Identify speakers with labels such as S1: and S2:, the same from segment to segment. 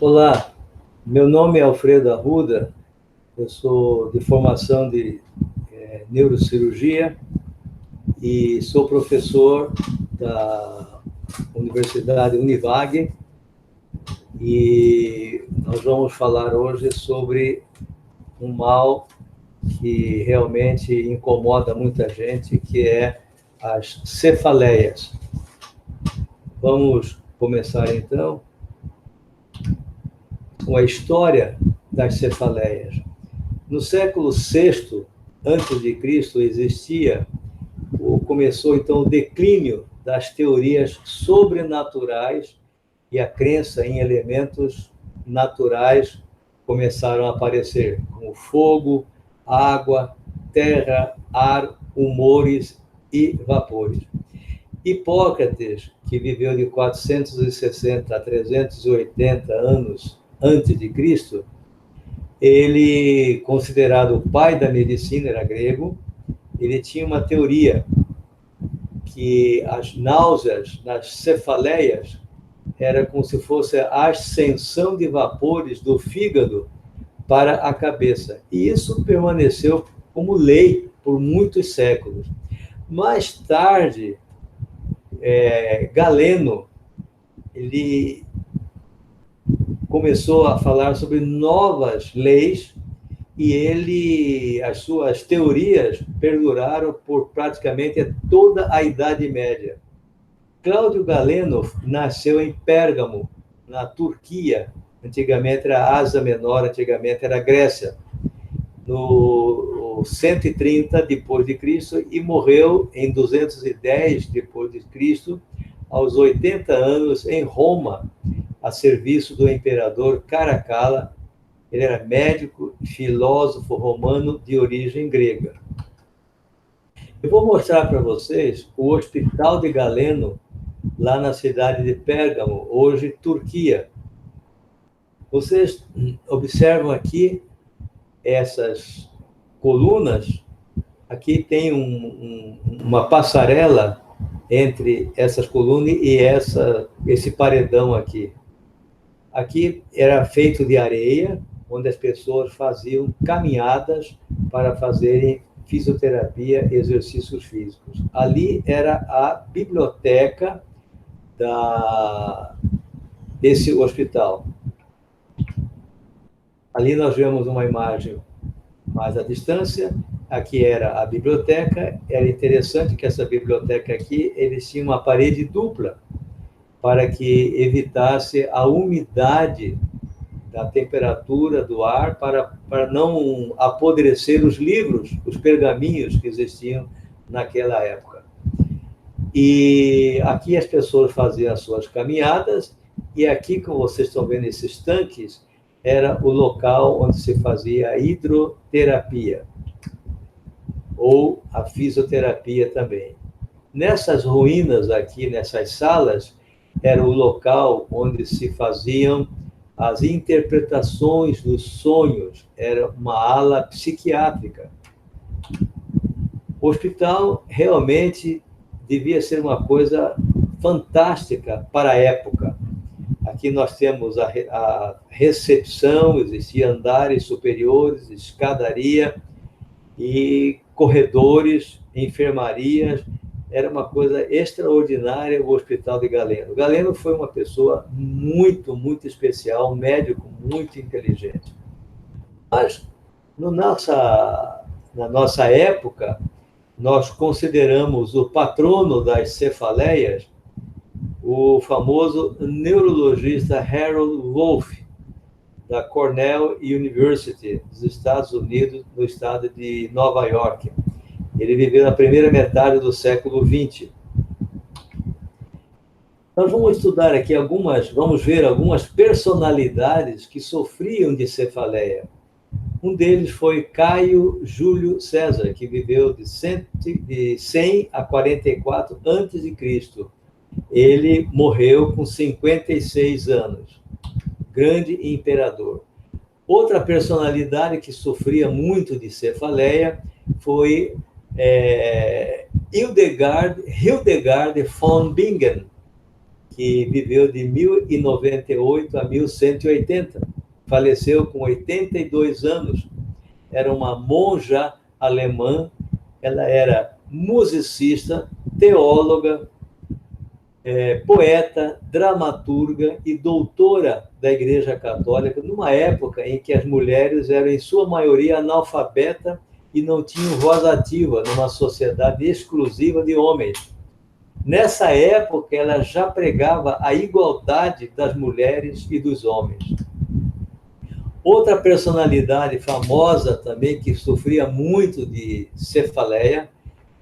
S1: Olá, meu nome é Alfredo Arruda, eu sou de formação de neurocirurgia e sou professor da Universidade Univag, e nós vamos falar hoje sobre um mal que realmente incomoda muita gente, que é as cefaleias. Vamos começar então com a história das cefaleias. No século VI a.C., começou então o declínio das teorias sobrenaturais e a crença em elementos naturais começaram a aparecer, como fogo, água, terra, ar, humores e vapores. Hipócrates, que viveu de 460 a 380 anos antes de Cristo, ele, considerado o pai da medicina, era grego, ele tinha uma teoria que as náuseas nas cefaleias era como se fosse a ascensão de vapores do fígado para a cabeça. E isso permaneceu como lei por muitos séculos. Mais tarde, Galeno, ele começou a falar sobre novas leis e as suas teorias perduraram por praticamente toda a Idade Média. Cláudio Galeno nasceu em Pérgamo, na Turquia. Antigamente era Ásia Menor, antigamente era Grécia, no 130 depois de Cristo, e morreu em 210 depois de Cristo, aos 80 anos, em Roma, a serviço do imperador Caracalla. Ele era médico, filósofo romano de origem grega. Eu vou mostrar para vocês o Hospital de Galeno, lá na cidade de Pérgamo, hoje Turquia. Vocês observam aqui essas colunas. Aqui tem uma passarela entre essas colunas e esse paredão aqui. Aqui era feito de areia, onde as pessoas faziam caminhadas para fazerem fisioterapia, exercícios físicos. Ali era a biblioteca desse hospital. Ali nós vemos uma imagem mais à distância. Aqui era a biblioteca. Era interessante que essa biblioteca aqui, eles tinham uma parede dupla, para que evitasse a umidade da temperatura do ar, para não apodrecer os livros, os pergaminhos que existiam naquela época. E aqui as pessoas faziam as suas caminhadas, e aqui, como vocês estão vendo, esses tanques, era o local onde se fazia a hidroterapia, ou a fisioterapia também. Nessas ruínas aqui, nessas salas, era o local onde se faziam as interpretações dos sonhos, era uma ala psiquiátrica. O hospital realmente devia ser uma coisa fantástica para a época. Aqui nós temos a recepção, existia andares superiores, escadaria e corredores, enfermarias. Era uma coisa extraordinária o Hospital de Galeno. Galeno foi uma pessoa muito, muito especial, um médico muito inteligente. Mas, na nossa época, nós consideramos o patrono das cefaleias o famoso neurologista Harold Wolff, da Cornell University, dos Estados Unidos, no estado de Nova York. Ele viveu na primeira metade do século XX. Nós vamos estudar aqui vamos ver algumas personalidades que sofriam de cefaleia. Um deles foi Caio Júlio César, que viveu de 100 a 44 a.C. Ele morreu com 56 anos. Grande imperador. Outra personalidade que sofria muito de cefaleia foi Hildegard von Bingen, que viveu de 1098 a 1180. Faleceu com 82 anos. Era uma monja alemã, ela era musicista, teóloga, poeta, dramaturga e doutora da Igreja Católica, numa época em que as mulheres eram, em sua maioria, analfabetas e não tinham voz ativa numa sociedade exclusiva de homens. Nessa época, ela já pregava a igualdade das mulheres e dos homens. Outra personalidade famosa também, que sofria muito de cefaleia,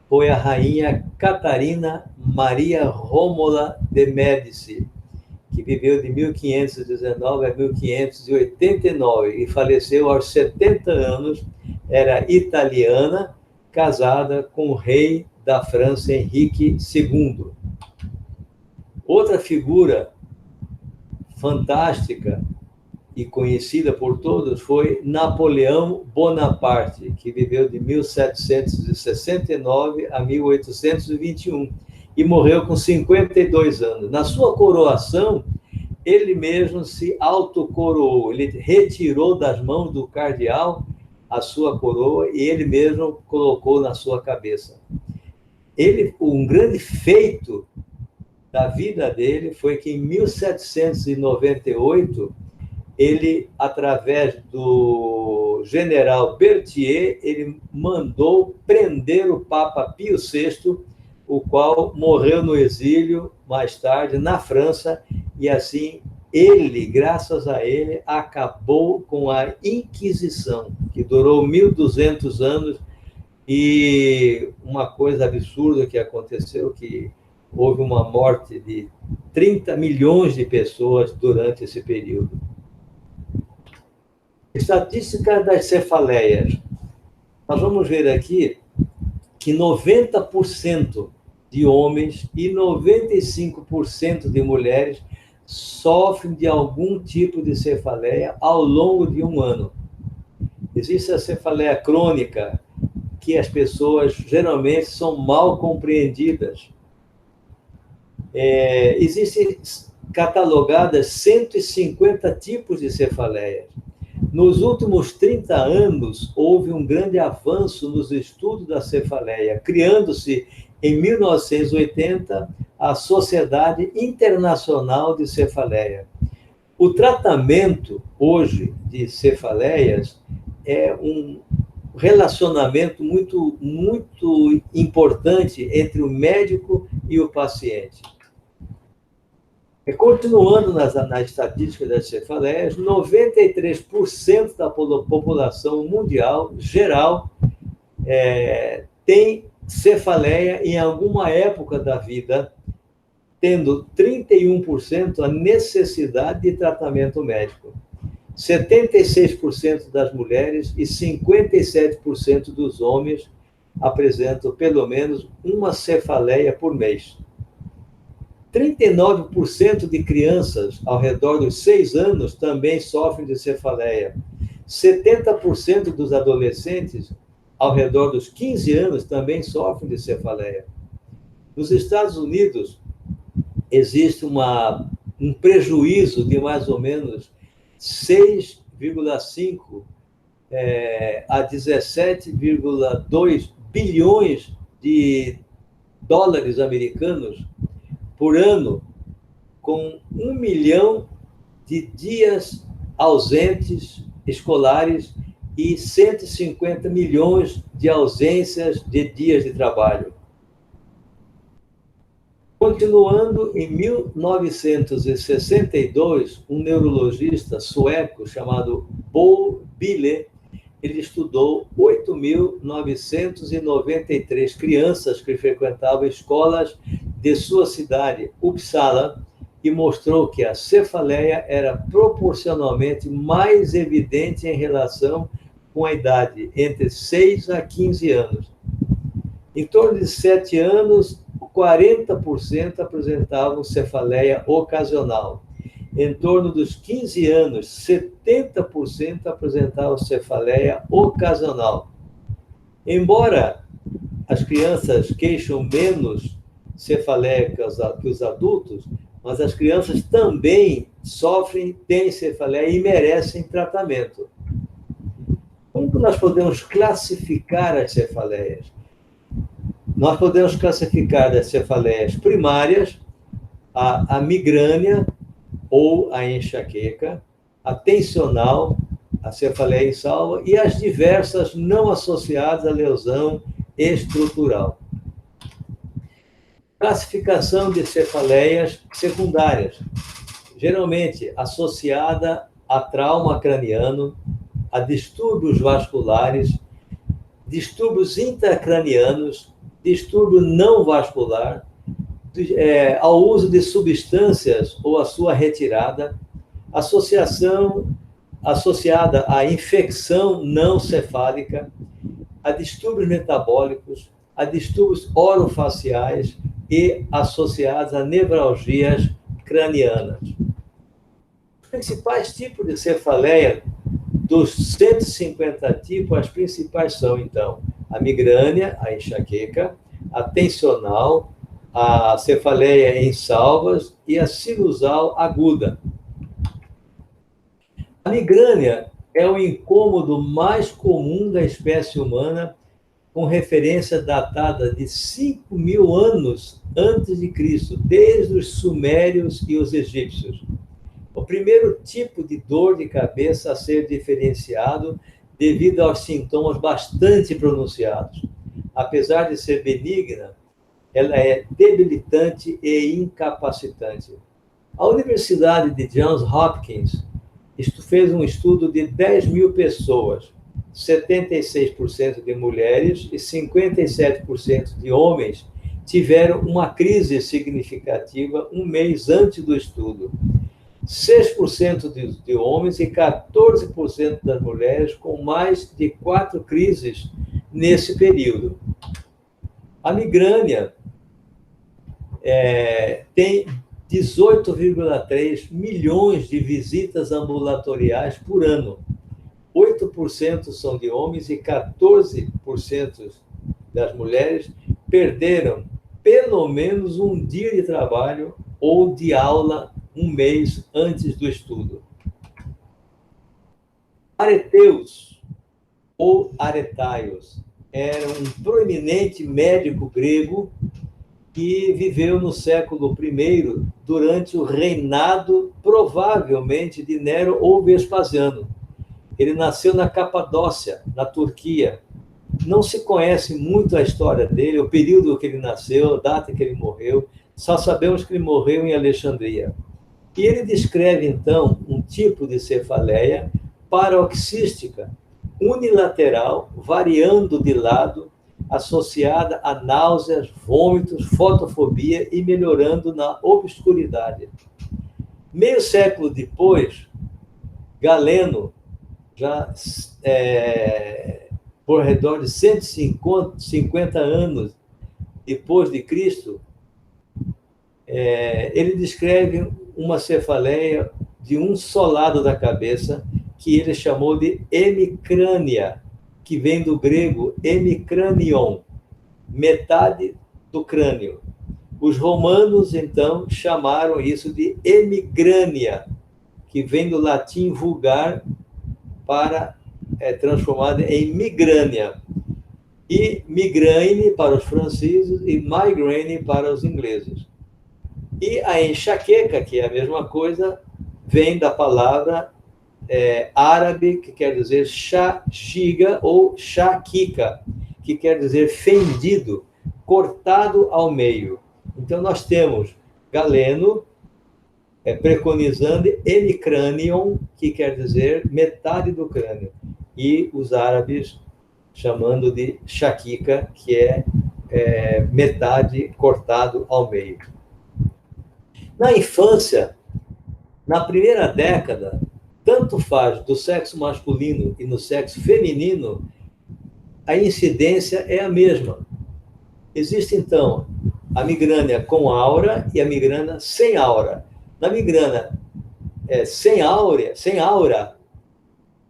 S1: foi a rainha Catarina Maria Rômola de Médici, que viveu de 1519 a 1589 e faleceu aos 70 anos. Era italiana, casada com o rei da França, Henrique II. Outra figura fantástica e conhecida por todos foi Napoleão Bonaparte, que viveu de 1769 a 1821 e morreu com 52 anos. Na sua coroação, ele mesmo se autocoroou, ele retirou das mãos do cardeal a sua coroa e ele mesmo colocou na sua cabeça. Um grande feito da vida dele foi que, em 1798, ele, através do general Berthier, ele mandou prender o Papa Pio VI, o qual morreu no exílio mais tarde, na França, e assim ele, graças a ele, acabou com a Inquisição, que durou 1.200 anos, e uma coisa absurda que aconteceu, que houve uma morte de 30 milhões de pessoas durante esse período. Estatística das cefaleias. Nós vamos ver aqui que 90% de homens e 95% de mulheres sofrem de algum tipo de cefaleia ao longo de um ano. Existe a cefaleia crônica, que as pessoas geralmente são mal compreendidas. Existem catalogadas 150 tipos de cefaleias. Nos últimos 30 anos, houve um grande avanço nos estudos da cefaleia, criando-se, em 1980, a Sociedade Internacional de Cefaleia. O tratamento, hoje, de cefaleias é um relacionamento muito, muito importante entre o médico e o paciente. Continuando na estatística das cefaleias, 93% da população mundial, geral, tem cefaleia em alguma época da vida, tendo 31% a necessidade de tratamento médico. 76% das mulheres e 57% dos homens apresentam pelo menos uma cefaleia por mês. 39% de crianças ao redor dos 6 anos também sofrem de cefaleia. 70% dos adolescentes ao redor dos 15 anos também sofrem de cefaleia. Nos Estados Unidos, existe um prejuízo de mais ou menos 6,5 a 17,2 bilhões de dólares americanos por ano, com 1 milhão de dias ausentes escolares e 150 milhões de ausências de dias de trabalho. Continuando, em 1962, um neurologista sueco chamado Bo Bille, ele estudou 8.993 crianças que frequentavam escolas de sua cidade, Uppsala, e mostrou que a cefaleia era proporcionalmente mais evidente em relação com a idade entre 6 a 15 anos. Em torno de 7 anos, 40% apresentavam cefaleia ocasional. Em torno dos 15 anos, 70% apresentavam cefaleia ocasional. Embora as crianças queixam menos cefaleia que os adultos, mas as crianças também sofrem, têm cefaleia e merecem tratamento. Como que nós podemos classificar as cefaleias? Nós podemos classificar as cefaleias primárias, a migrânia ou a enxaqueca, a tensional, a cefaleia insalva e as diversas não associadas à lesão estrutural. Classificação de cefaleias secundárias, geralmente associada a trauma craniano, a distúrbios vasculares, distúrbios intracranianos, distúrbio não vascular, ao uso de substâncias ou a sua retirada, associada à infecção não cefálica, a distúrbios metabólicos, a distúrbios orofaciais e associados a nevralgias cranianas. Os principais tipos de cefaleia, dos 150 tipos, as principais são, então, a migrânia, a enxaqueca, a tensional, a cefaleia insalvas e a sinusal aguda. A migrânia é o incômodo mais comum da espécie humana, com referência datada de 5.000 anos antes de Cristo, desde os sumérios e os egípcios. O primeiro tipo de dor de cabeça a ser diferenciado devido aos sintomas bastante pronunciados. Apesar de ser benigna, ela é debilitante e incapacitante. A Universidade de Johns Hopkins fez um estudo de 10.000 pessoas, 76% de mulheres e 57% de homens tiveram uma crise significativa um mês antes do estudo. 6% de homens e 14% das mulheres com mais de 4 crises nesse período. A migrânia tem 18,3 milhões de visitas ambulatoriais por ano. 8% são de homens e 14% das mulheres perderam pelo menos um dia de trabalho ou de aula um mês antes do estudo. Areteus, ou Aretaios, era um proeminente médico grego que viveu no século I, durante o reinado, provavelmente, de Nero ou Vespasiano. Ele nasceu na Capadócia, na Turquia. Não se conhece muito a história dele, o período que ele nasceu, a data que ele morreu, só sabemos que ele morreu em Alexandria. E ele descreve, então, um tipo de cefaleia paroxística, unilateral, variando de lado, associada a náuseas, vômitos, fotofobia e melhorando na obscuridade. Meio século depois, Galeno, já por redor de 150 anos depois de Cristo, ele descreve uma cefaleia de um só lado da cabeça, que ele chamou de hemicrânia, que vem do grego hemicranion, metade do crânio. Os romanos, então, chamaram isso de hemigrânia, que vem do latim vulgar para transformada em migrânia. E migraine para os franceses e migraine para os ingleses. E a enxaqueca, que é a mesma coisa, vem da palavra árabe, que quer dizer shagiga ou shakika, que quer dizer fendido, cortado ao meio. Então, nós temos Galeno preconizando hemicranion, que quer dizer metade do crânio, e os árabes chamando de shakika, que é metade cortado ao meio. Na infância, na primeira década, tanto faz do sexo masculino e no sexo feminino, a incidência é a mesma. Existe, então, a migrânia com aura e a migrânia sem aura. Na migrânia sem aura,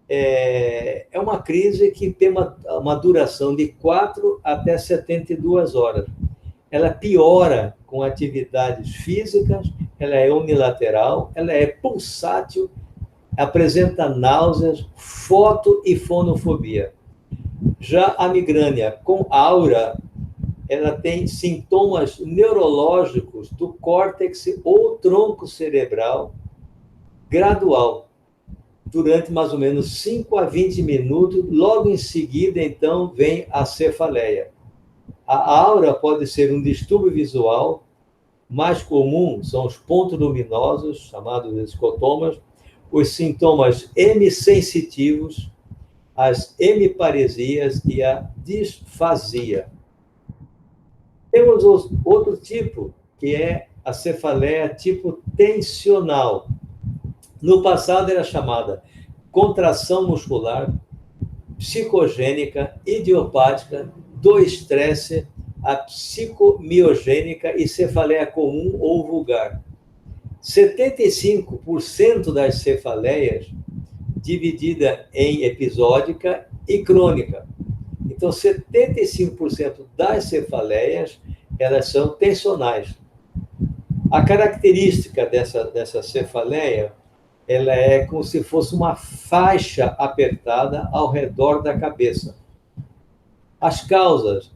S1: é uma crise que tem uma duração de 4 até 72 horas. Ela piora com atividades físicas, ela é unilateral, ela é pulsátil, apresenta náuseas, foto e fonofobia. Já a migrânia com aura, ela tem sintomas neurológicos do córtex ou tronco cerebral gradual, durante mais ou menos 5 a 20 minutos, logo em seguida, então, vem a cefaleia. A aura pode ser um distúrbio visual, mais comum são os pontos luminosos, chamados escotomas, os sintomas hemissensitivos, as hemiparesias e a disfasia. Temos outro tipo, que é a cefaleia tipo tensional. No passado era chamada contração muscular, psicogênica, idiopática, do estresse, a psicomiogênica e cefaleia comum ou vulgar. 75% das cefaleias dividida em episódica e crônica. Então, 75% das cefaleias, elas são tensionais. A característica dessa cefaleia, ela é como se fosse uma faixa apertada ao redor da cabeça. As causas: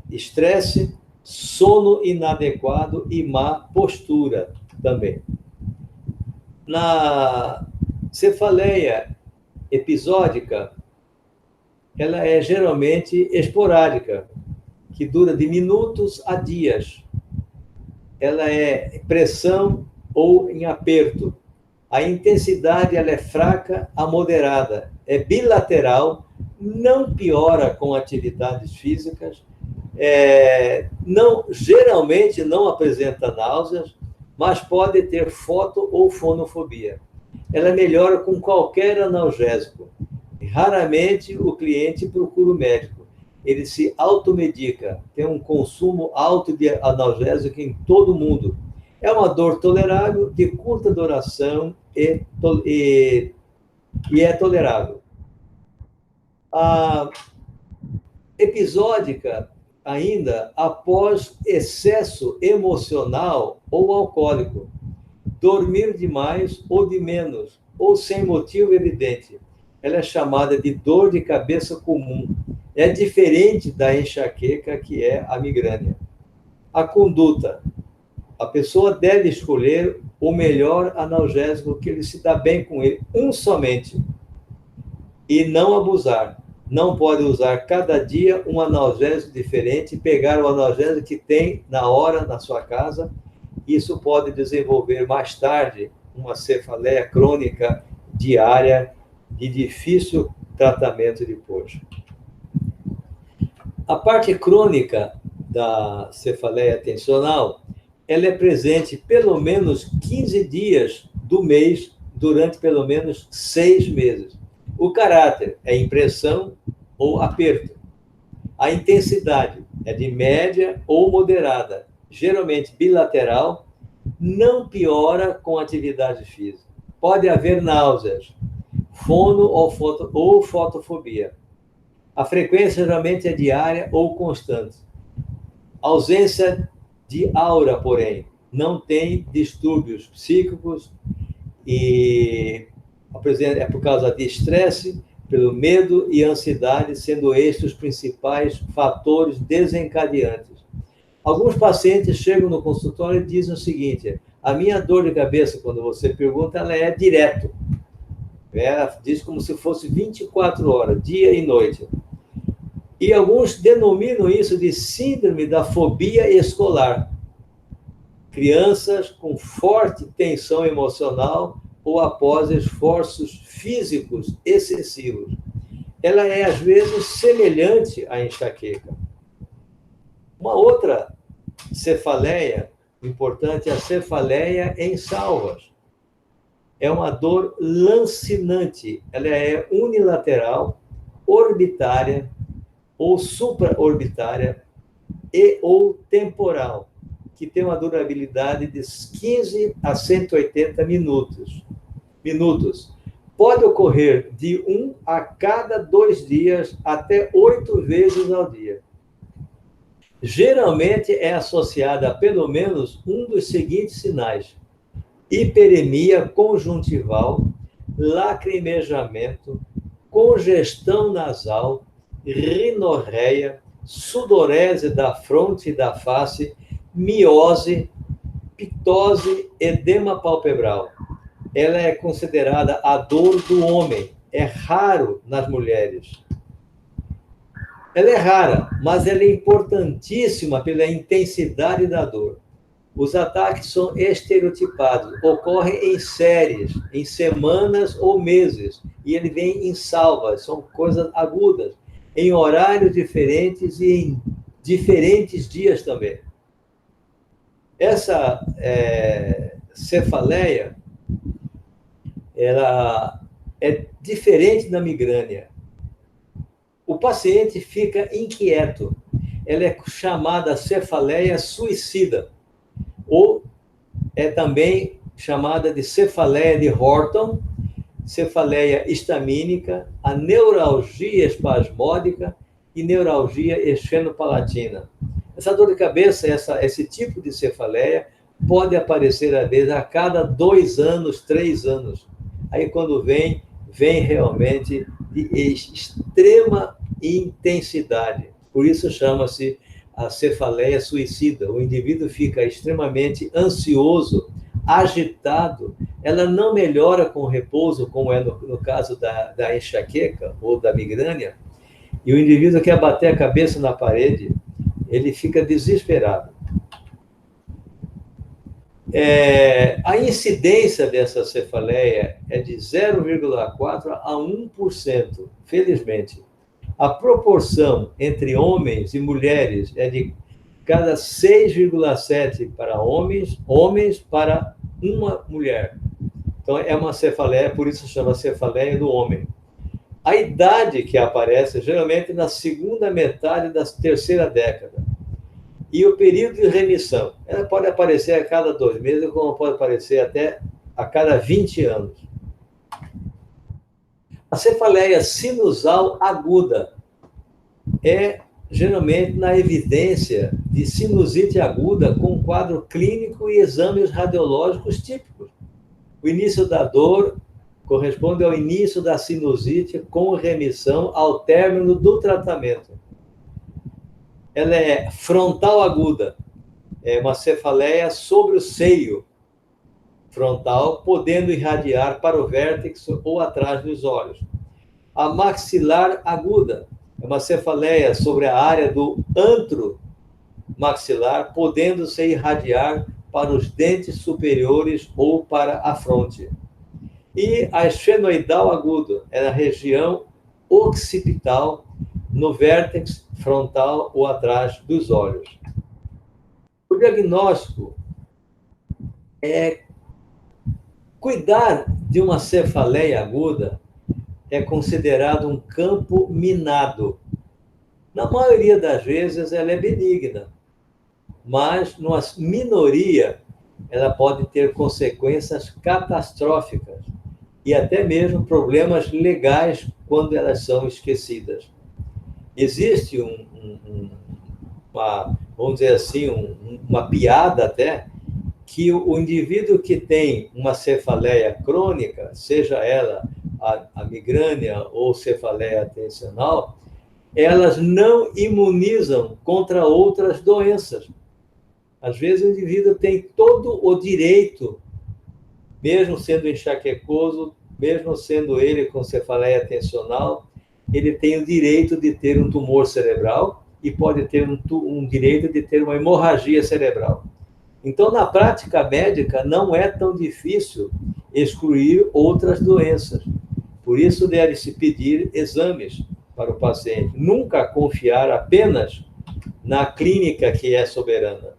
S1: estresse, sono inadequado e má postura também. Na cefaleia episódica, ela é geralmente esporádica, que dura de minutos a dias. Ela é pressão ou em aperto. A intensidade ela é fraca a moderada, é bilateral, não piora com atividades físicas, geralmente não apresenta náuseas, mas pode ter foto ou fonofobia. Ela melhora com qualquer analgésico. Raramente o cliente procura o médico. Ele se automedica, tem um consumo alto de analgésico em todo o mundo. É uma dor tolerável, de curta duração e é tolerável. A episódica, ainda, após excesso emocional ou alcoólico, dormir demais ou de menos, ou sem motivo evidente. Ela é chamada de dor de cabeça comum. É diferente da enxaqueca, que é a migrânia. A conduta: a pessoa deve escolher o melhor analgésico que ele se dá bem com ele, um somente, e não abusar. Não pode usar cada dia um analgésico diferente, pegar o analgésico que tem na hora na sua casa. Isso pode desenvolver mais tarde uma cefaleia crônica diária de difícil tratamento depois. A parte crônica da cefaleia tensional, ela é presente pelo menos 15 dias do mês, durante pelo menos 6 meses. O caráter é impressão ou aperto. A intensidade é de média ou moderada, geralmente bilateral, não piora com atividade física. Pode haver náuseas, fono ou fotofobia. A frequência geralmente é diária ou constante. Ausência de aura, porém, não tem distúrbios psíquicos e é por causa de estresse, pelo medo e ansiedade, sendo estes os principais fatores desencadeantes. Alguns pacientes chegam no consultório e dizem o seguinte: a minha dor de cabeça, quando você pergunta, ela é direto. Ela diz como se fosse 24 horas, dia e noite. E alguns denominam isso de síndrome da fobia escolar. Crianças com forte tensão emocional ou após esforços físicos excessivos. Ela é, às vezes, semelhante à enxaqueca. Uma outra cefaleia importante é a cefaleia em salvas. É uma dor lancinante. Ela é unilateral, orbitária ou supraorbitária ou temporal, que tem uma durabilidade de 15 a 180 minutos. Pode ocorrer de 1 a cada 2 dias até 8 vezes ao dia. Geralmente é associada a pelo menos um dos seguintes sinais: hiperemia conjuntival, lacrimejamento, congestão nasal, rinorreia, sudorese da fronte e da face, miose, ptose, edema palpebral. Ela é considerada a dor do homem. É raro nas mulheres. Ela é rara, mas ela é importantíssima pela intensidade da dor. Os ataques são estereotipados, ocorrem em séries, em semanas ou meses, e ele vem em salvas, são coisas agudas, em horários diferentes e em diferentes dias também. Essa cefaleia, ela é diferente da migrânia. O paciente fica inquieto. Ela é chamada cefaleia suicida, ou é também chamada de cefaleia de Horton, cefaleia histamínica, a neuralgia espasmódica e neuralgia esfenopalatina. Essa dor de cabeça, esse tipo de cefaleia, pode aparecer, às vezes, a cada 2 anos, 3 anos. Aí, quando vem realmente de extrema intensidade. Por isso chama-se a cefaleia suicida. O indivíduo fica extremamente ansioso, agitado. Ela não melhora com repouso, como é no caso da enxaqueca ou da migrânia. E o indivíduo quer bater a cabeça na parede, ele fica desesperado. A incidência dessa cefaleia é de 0,4% a 1%, felizmente. A proporção entre homens e mulheres é de cada 6,7 para homens para uma mulher. Então, é uma cefaleia, por isso chama cefaleia do homem. A idade que aparece, geralmente, na segunda metade da terceira década. E o período de remissão, ela pode aparecer a cada 2 meses, como pode aparecer até a cada 20 anos. A cefaleia sinusal aguda é geralmente na evidência de sinusite aguda com quadro clínico e exames radiológicos típicos. O início da dor corresponde ao início da sinusite com remissão ao término do tratamento. Ela é frontal aguda, é uma cefaleia sobre o seio frontal, podendo irradiar para o vértex ou atrás dos olhos. A maxilar aguda é uma cefaleia sobre a área do antro maxilar, podendo se irradiar para os dentes superiores ou para a fronte. E a esfenoidal aguda é na região occipital, no vértex frontal ou atrás dos olhos. O diagnóstico é cuidar de uma cefaleia aguda é considerado um campo minado. Na maioria das vezes ela é benigna, mas numa minoria ela pode ter consequências catastróficas e até mesmo problemas legais quando elas são esquecidas. Existe vamos dizer assim, uma piada até, que o indivíduo que tem uma cefaleia crônica, seja ela a migrânia ou cefaleia atencional, elas não imunizam contra outras doenças. Às vezes o indivíduo tem todo o direito, mesmo sendo enxaquecoso, mesmo sendo ele com cefaleia atencional, ele tem o direito de ter um tumor cerebral e pode ter um direito de ter uma hemorragia cerebral. Então, na prática médica, não é tão difícil excluir outras doenças. Por isso, deve-se pedir exames para o paciente. Nunca confiar apenas na clínica que é soberana.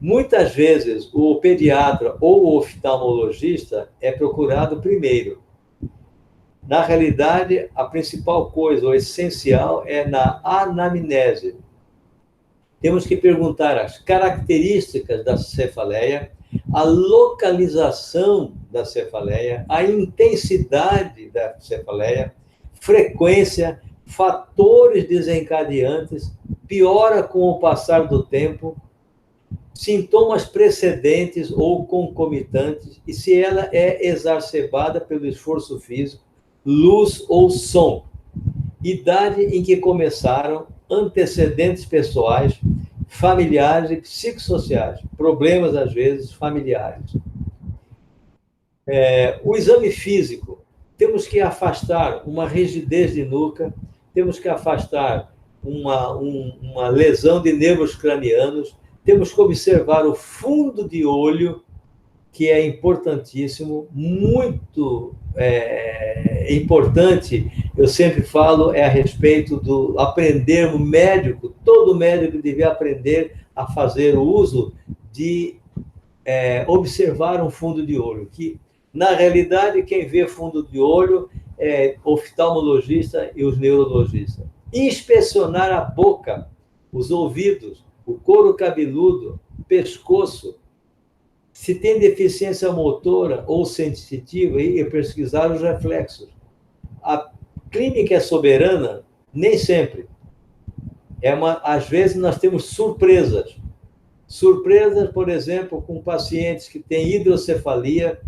S1: Muitas vezes, o pediatra ou o oftalmologista é procurado primeiro. Na realidade, a principal coisa, o essencial, é na anamnese. Temos que perguntar as características da cefaleia, a localização da cefaleia, a intensidade da cefaleia, frequência, fatores desencadeantes, piora com o passar do tempo, sintomas precedentes ou concomitantes e se ela é exacerbada pelo esforço físico, luz ou som, idade em que começaram, antecedentes pessoais, familiares e psicossociais, problemas, às vezes, familiares. O exame físico, temos que afastar uma rigidez de nuca, temos que afastar uma lesão de nervos cranianos, temos que observar o fundo de olho, que é importantíssimo, muito importante, eu sempre falo, é a respeito do aprender, o médico, todo médico devia aprender a fazer o uso de observar um fundo de olho, que, na realidade, quem vê fundo de olho é o oftalmologista e os neurologistas. Inspecionar a boca, os ouvidos, o couro cabeludo, pescoço, se tem deficiência motora ou sensitiva, e pesquisar os reflexos. A clínica é soberana? Nem sempre. Às vezes nós temos surpresas. Surpresas, por exemplo, com pacientes que têm hidrocefalia,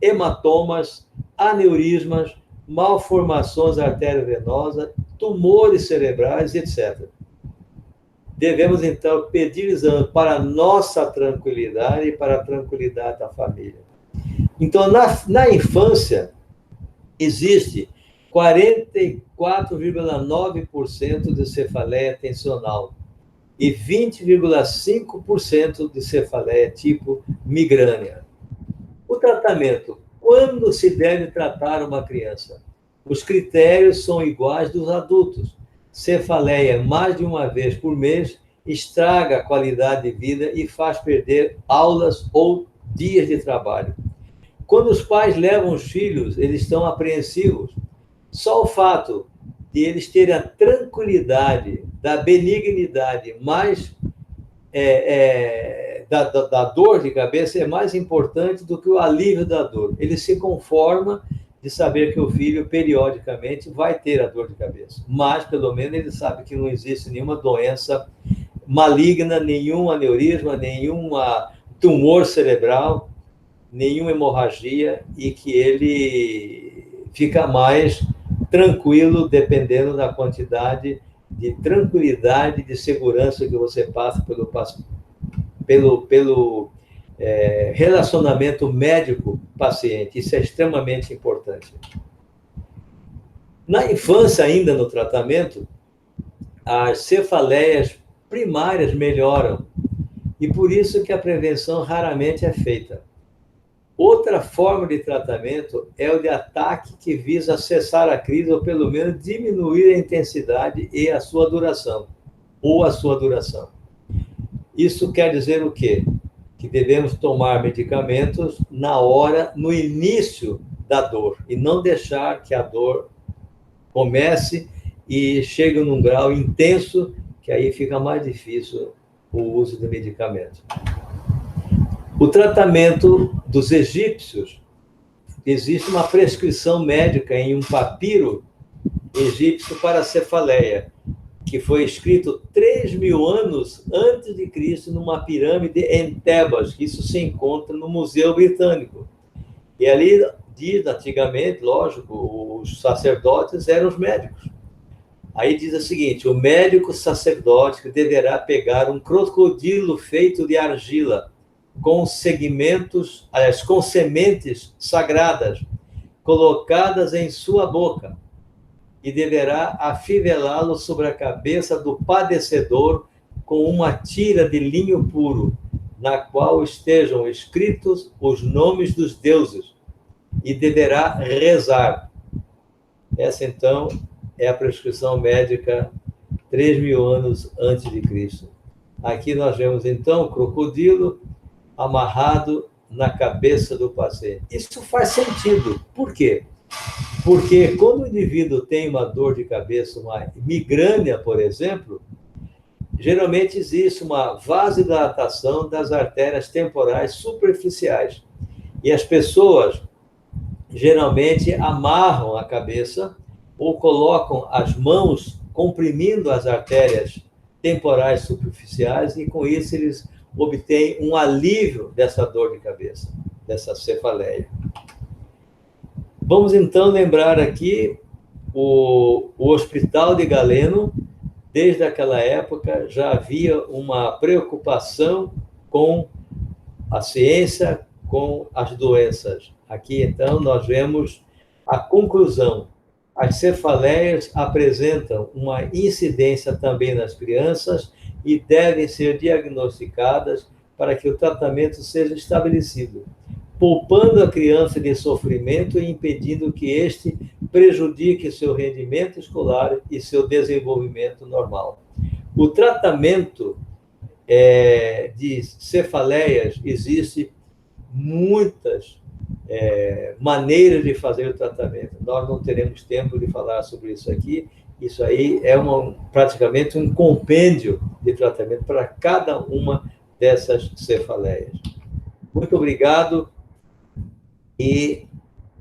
S1: hematomas, aneurismas, malformações arteriovenosas, tumores cerebrais, etc. Devemos, então, pedir exame para a nossa tranquilidade e para a tranquilidade da família. Então, na infância, existe 44,9% de cefaleia tensional e 20,5% de cefaleia tipo migrânea. O tratamento. Quando se deve tratar uma criança? Os critérios são iguais dos adultos. Cefaleia mais de uma vez por mês estraga a qualidade de vida e faz perder aulas ou dias de trabalho. Quando os pais levam os filhos, eles estão apreensivos. Só o fato de eles terem a tranquilidade, da benignidade, mais da dor de cabeça é mais importante do que o alívio da dor. Ele se conforma de saber que o filho, periodicamente, vai ter a dor de cabeça. Mas, pelo menos, ele sabe que não existe nenhuma doença maligna, nenhum aneurisma, nenhum tumor cerebral, nenhuma hemorragia, e que ele fica mais tranquilo, dependendo da quantidade de tranquilidade, de segurança que você passa pelo relacionamento médico-paciente. Isso é extremamente importante. Na infância, ainda no tratamento, as cefaleias primárias melhoram, e por isso que a prevenção raramente é feita. Outra forma de tratamento é o de ataque que visa cessar a crise, ou pelo menos diminuir a intensidade e a sua duração, Isso quer dizer o quê? Que devemos tomar medicamentos no início da dor, e não deixar que a dor comece e chegue num grau intenso, que aí fica mais difícil o uso de medicamentos. O tratamento dos egípcios, existe uma prescrição médica em um papiro egípcio para a cefaleia, que foi escrito 3.000 anos antes de Cristo numa pirâmide em Tebas, que isso se encontra no Museu Britânico. E ali diz, antigamente, lógico, os sacerdotes eram os médicos. Aí diz o seguinte: o médico sacerdote deverá pegar um crocodilo feito de argila, com sementes sagradas, colocadas em sua boca, e deverá afivelá-lo sobre a cabeça do padecedor com uma tira de linho puro, na qual estejam escritos os nomes dos deuses, e deverá rezar. Essa, então, é a prescrição médica 3.000 anos antes de Cristo. Aqui nós vemos, então, o crocodilo amarrado na cabeça do paciente. Isso faz sentido. Por quê? Porque quando o indivíduo tem uma dor de cabeça, uma migrânia, por exemplo, geralmente existe uma vasodilatação das artérias temporais superficiais. E as pessoas geralmente amarram a cabeça ou colocam as mãos comprimindo as artérias temporais superficiais, e com isso eles obtém um alívio dessa dor de cabeça, dessa cefaleia. Vamos então lembrar aqui o Hospital de Galeno. Desde aquela época já havia uma preocupação com a ciência, com as doenças. Aqui, então, nós vemos a conclusão. As cefaleias apresentam uma incidência também nas crianças e devem ser diagnosticadas para que o tratamento seja estabelecido, poupando a criança de sofrimento e impedindo que este prejudique seu rendimento escolar e seu desenvolvimento normal. O tratamento de cefaleias, existe muitas maneiras de fazer o tratamento. Nós não teremos tempo de falar sobre isso aqui. Isso aí é praticamente um compêndio de tratamento para cada uma dessas cefaleias. Muito obrigado e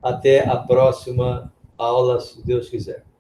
S1: até a próxima aula, se Deus quiser.